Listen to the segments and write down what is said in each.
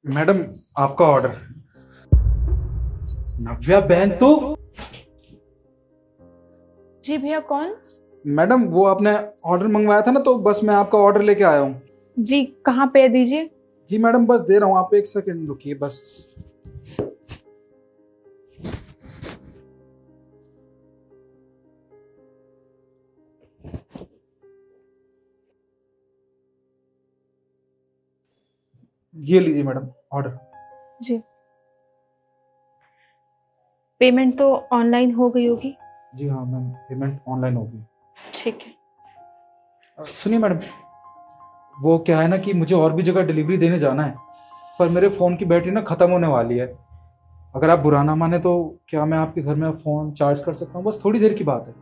Madam, आपका order. नव्या बहन तू? जी भैया, कौन? मैडम, वो आपने ऑर्डर मंगवाया था ना, तो बस मैं आपका ऑर्डर लेके आया हूँ। जी कहाँ पे है, दीजिए। जी मैडम, बस दे रहा हूँ, आप एक सेकंड रुकिए बस। ये लीजिए मैडम ऑर्डर। जी, पेमेंट तो ऑनलाइन हो गई होगी। जी हाँ मैम, पेमेंट ऑनलाइन होगी। ठीक है। सुनिए मैडम, वो क्या है ना कि मुझे और भी जगह डिलीवरी देने जाना है, पर मेरे फ़ोन की बैटरी ना ख़त्म होने वाली है। अगर आप बुरा ना माने तो क्या मैं आपके घर में फ़ोन चार्ज कर सकता हूँ? बस थोड़ी देर की बात है।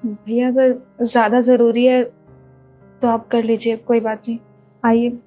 भैया, अगर ज़्यादा ज़रूरी है तो आप कर लीजिए, कोई बात नहीं। आइए।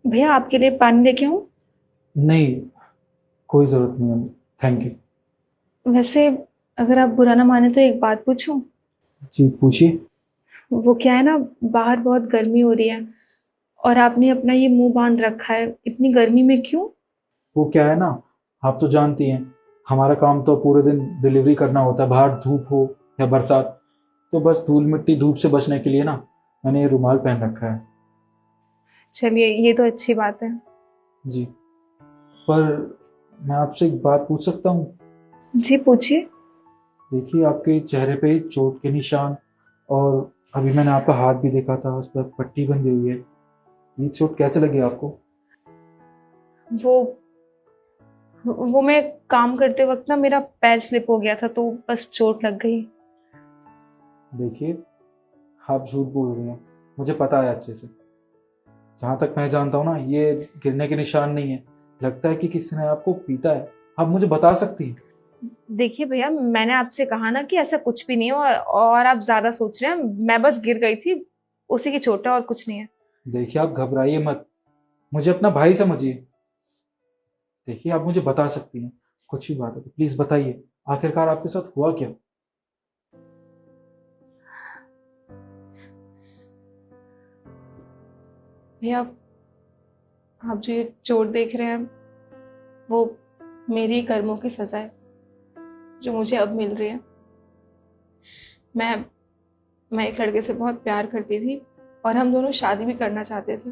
भैया, आपके लिए पानी लेके आऊँ? नहीं, कोई ज़रूरत नहीं है, थैंक यू। वैसे, अगर आप बुरा ना माने तो एक बात पूछूं? जी पूछिए। वो क्या है ना, बाहर बहुत गर्मी हो रही है और आपने अपना ये मुंह बांध रखा है, इतनी गर्मी में क्यों? वो क्या है ना, आप तो जानती हैं, हमारा काम तो पूरे दिन डिलीवरी करना होता है, बाहर धूप हो या बरसात। तो बस धूल मिट्टी धूप से बचने के लिए ना मैंने ये रुमाल पहन रखा है। चलिए, ये तो अच्छी बात है। जी, पर मैं आपसे एक बात पूछ सकता हूँ? जी पूछिए। देखिए आपके चेहरे पे चोट के निशान, और अभी मैंने आपका हाथ भी देखा था, उस पर पट्टी बंधी हुई है। ये चोट कैसे लगी आपको? वो वो मैं काम करते वक्त ना मेरा पैर स्लिप हो गया था, तो बस चोट लग गई। देखिए, आप झूठ बोल रही हैं, मुझे पता है अच्छे से। जहाँ तक मैं जानता हूँ ना, ये गिरने के निशान नहीं है, लगता है कि किसी ने आपको पीटा है। आप मुझे बता सकती हैं? देखिए भैया, मैंने आपसे कहा ना कि ऐसा कुछ भी नहीं है, और आप ज्यादा सोच रहे हैं। मैं बस गिर गई थी, उसी की चोट है और कुछ नहीं है। देखिए, आप घबराइए मत, मुझे अपना भाई समझिए। देखिए, आप मुझे बता सकती हैं, कुछ भी बात है तो प्लीज बताइए, आखिरकार आपके साथ हुआ क्या? भैया, आप जो ये चोट देख रहे हैं, वो मेरी कर्मों की सजा है जो मुझे अब मिल रही है। मैं मैं एक लड़के से बहुत प्यार करती थी और हम दोनों शादी भी करना चाहते थे।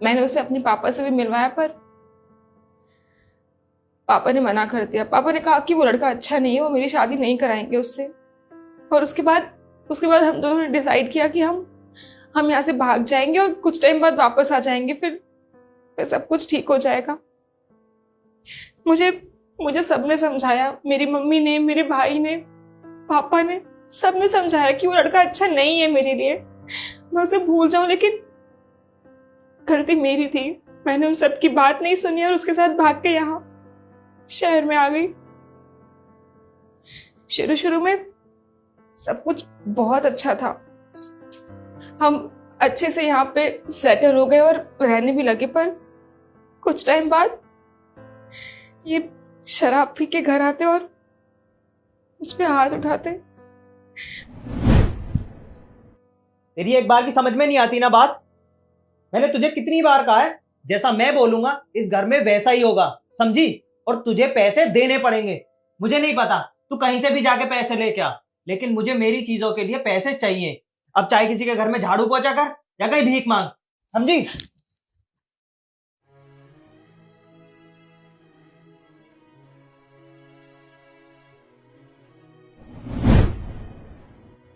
मैंने उसे अपने पापा से भी मिलवाया, पर पापा ने मना कर दिया। पापा ने कहा कि वो लड़का अच्छा नहीं है, वो मेरी शादी नहीं कराएंगे उससे। और उसके बाद हम दोनों ने डिसाइड किया कि हम यहाँ से भाग जाएंगे और कुछ टाइम बाद वापस आ जाएंगे, फिर सब कुछ ठीक हो जाएगा। मुझे मुझे सबने समझाया, मेरी मम्मी ने, मेरे भाई ने, पापा ने, सबने समझाया कि वो लड़का अच्छा नहीं है मेरे लिए। मैं उसे भूल जाऊं, लेकिन गलती मेरी थी। मैंने उन सब की बात नहीं सुनी और उसके साथ भाग के यहाँ शहर में आ गई। शुरू शुरू में सब कुछ बहुत अच्छा था। हम अच्छे से यहाँ पे सेटल हो गए और रहने भी लगे, पर कुछ टाइम बाद ये शराब पी के घर आते और मुझ पे हाथ उठाते। तेरी एक बार की समझ में नहीं आती ना बात। मैंने तुझे कितनी बार कहा है, जैसा मैं बोलूंगा इस घर में वैसा ही होगा, समझी? और तुझे पैसे देने पड़ेंगे। मुझे नहीं पता तू कहीं से भी जाके पैसे लेके आ, लेकिन मुझे मेरी चीजों के लिए पैसे चाहिए। अब चाहे किसी के घर में झाड़ू पोछा कर या कहीं भीख मांग, समझी?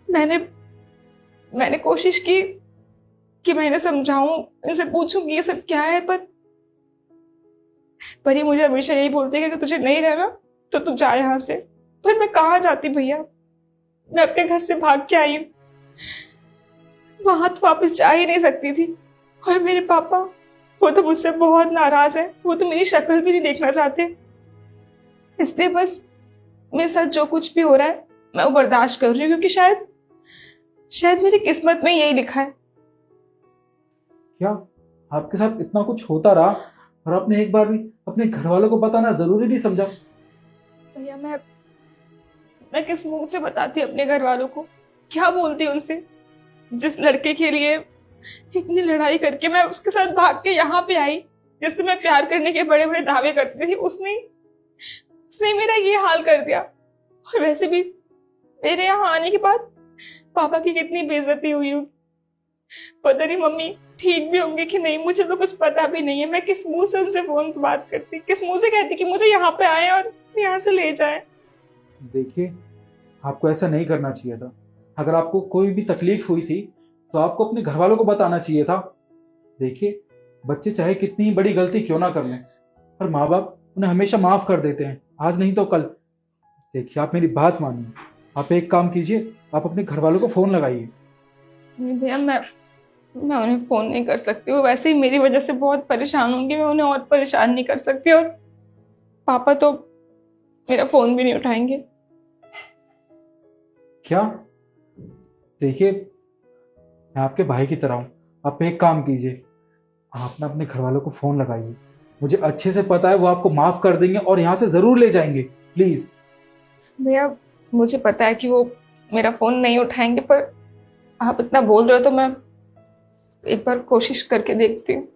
मैंने मैंने कोशिश की कि मैं इन्हें समझाऊं, इनसे पूछूं कि ये सब क्या है, पर ये मुझे हमेशा यही बोलते हैं कि तुझे नहीं रहना तो तू जा यहाँ से। पर मैं कहाँ जाती भैया? मैं अपने घर से भाग के आई हूँ, वहां तो वापस जा ही नहीं सकती थी। और मेरे पापा, वो तो मुझसे बहुत नाराज है, वो तो मेरी शक्ल भी नहीं देखना चाहते। इसलिए बस मेरे साथ जो कुछ भी हो रहा है मैं वो बर्दाश्त कर रही हूँ, क्योंकि शायद शायद मेरी किस्मत में यही लिखा है। क्या आपके साथ इतना कुछ होता रहा और आपने एक बार भी अपने घर वालों को बताना जरूरी नहीं समझा? भैया मैं किस मुंह से बताती अपने घर वालों को, क्या बोलती उनसे? जिस लड़के के लिए इतनी लड़ाई करके मैं उसके साथ भाग के यहाँ पे आई, जिससे मैं प्यार करने के बड़े बड़े दावे करती थी, उसने उसने मेरा ये हाल कर दिया। और वैसे भी मेरे यहाँ आने के बाद पापा की कितनी बेइज्जती हुई होगी। पता नहीं मम्मी ठीक भी होंगे कि नहीं, मुझे तो कुछ पता भी नहीं है। मैं किस मुंह से उनसे फोन पे बात करती, किस मुंह से कहती कि मुझे यहाँ पे आए और यहाँ से ले जाए। देखिए, आपको ऐसा नहीं करना चाहिए था। अगर आपको कोई भी तकलीफ हुई थी तो आपको अपने घर वालों को बताना चाहिए था। देखिए, बच्चे चाहे कितनी ही बड़ी गलती क्यों ना कर लें, पर माँ बाप उन्हें हमेशा माफ कर देते हैं, आज नहीं तो कल। देखिए, आप मेरी बात मानिए, आप एक काम कीजिए, आप अपने घर वालों को फोन लगाइए। नहीं भैया, मैं उन्हें फोन नहीं कर सकती। वो वैसे ही मेरी वजह से बहुत परेशान होंगे, मैं उन्हें और परेशान नहीं कर सकती। और पापा तो मेरा फोन भी नहीं उठाएंगे। क्या? देखिए, मैं आपके भाई की तरह हूं। आप एक काम कीजिए, आप ना अपने घर वालों को फोन लगाइए। मुझे अच्छे से पता है वो आपको माफ कर देंगे और यहाँ से जरूर ले जाएंगे। प्लीज। भैया मुझे पता है कि वो मेरा फोन नहीं उठाएंगे, पर आप इतना बोल रहे हो तो मैं एक बार कोशिश करके देखती हूँ।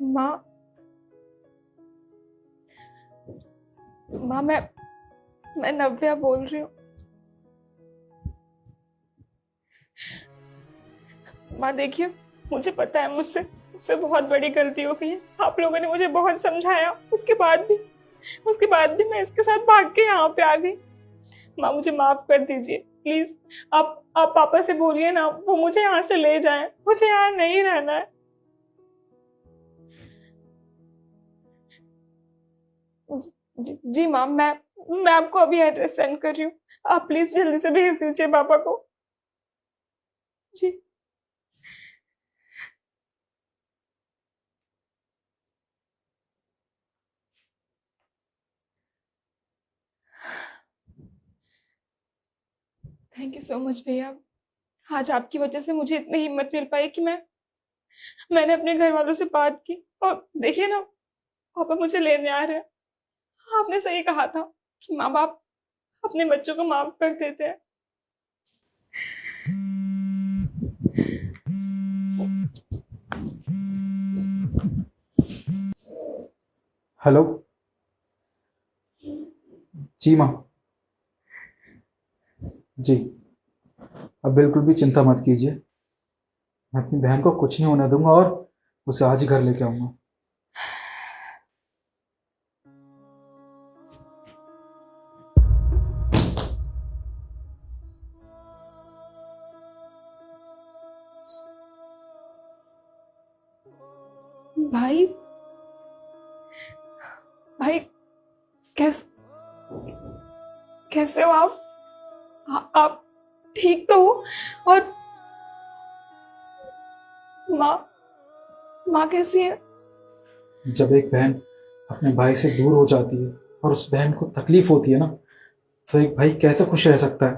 माँ, माँ, मैं नव्या बोल रही हूँ। माँ देखिए, मुझे पता है मुझसे बहुत बड़ी गलती हो गई है। आप लोगों ने मुझे बहुत समझाया, उसके बाद भी मैं इसके साथ भाग के यहाँ पे आ गई। माँ मुझे माफ कर दीजिए प्लीज। आप पापा से बोलिए ना, वो मुझे यहाँ से ले जाएं। मुझे यहाँ नहीं रहना है। जी माँ, मैं आपको अभी एड्रेस सेंड कर रही हूँ। आप प्लीज जल्दी से भेज दीजिए पापा को। जी। थैंक यू सो मच भैया। आज आपकी वजह से मुझे इतनी हिम्मत मिल पाई कि मैंने अपने घर वालों से बात की। और देखिए ना, पापा मुझे लेने आ रहे हैं। आपने सही कहा था कि माँ बाप अपने बच्चों को माफ कर देते हैं। हेलो। जी माँ। जी, अब बिल्कुल भी चिंता मत कीजिए। मैं अपनी बहन को कुछ नहीं होने दूंगा और उसे आज ही घर लेके आऊंगा। भाई, भाई, कैसे कैसे हो आप? आप ठीक तो हो? और माँ माँ कैसी है? जब एक बहन अपने भाई से दूर हो जाती है और उस बहन को तकलीफ होती है ना, तो एक भाई कैसे खुश रह सकता है?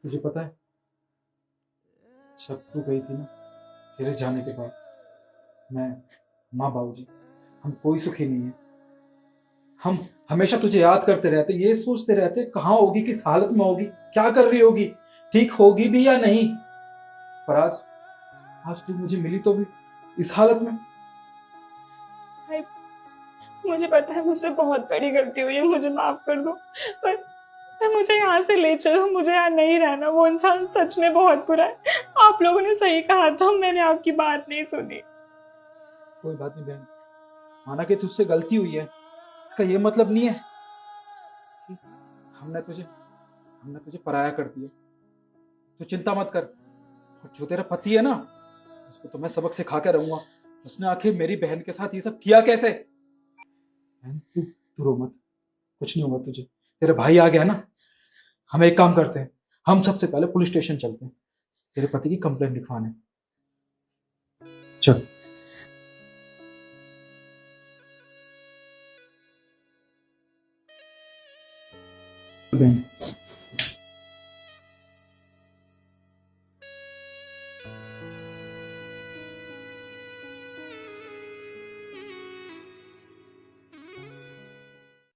तुझे पता है, जब तू गई थी ना तेरे जाने के बाद, मैं, माँ, बाबूजी, हम कोई सुखी नहीं है। हम हमेशा तुझे याद करते रहते, ये सोचते रहते कहाँ होगी, किस हालत में होगी, क्या कर रही होगी, ठीक होगी भी या नहीं। पर आज आज तू मुझे मिली तो भी इस हालत में। भाई मुझे पता है मुझसे बहुत बड़ी गलती हुई है, मुझे माफ कर दो। पर मुझे यहाँ से ले चलो, मुझे यहाँ नहीं रहना। वो इंसान सच में बहुत बुरा है। आप लोगों ने सही कहा था, मैंने आपकी बात नहीं सुनी। कोई बात नहीं बहन, माना कि तुझसे गलती हुई है, इसका ये मतलब नहीं है कि हमने तुझे पराया कर दिया। तू चिंता मत कर। और जो तेरा पति है ना, उसको तो मैं सबक सिखा के रहूंगा। उसने आखिर मेरी बहन के साथ ये सब किया कैसे। बहन, तू तू रो मत, कुछ नहीं होगा तुझे। तेरे भाई आ गया ना, हम एक काम करते हैं, हम सबसे पहले पुलिस स्टेशन चलते हैं, तेरे पति की कंप्लेंट लिखवाने। चल। बहन,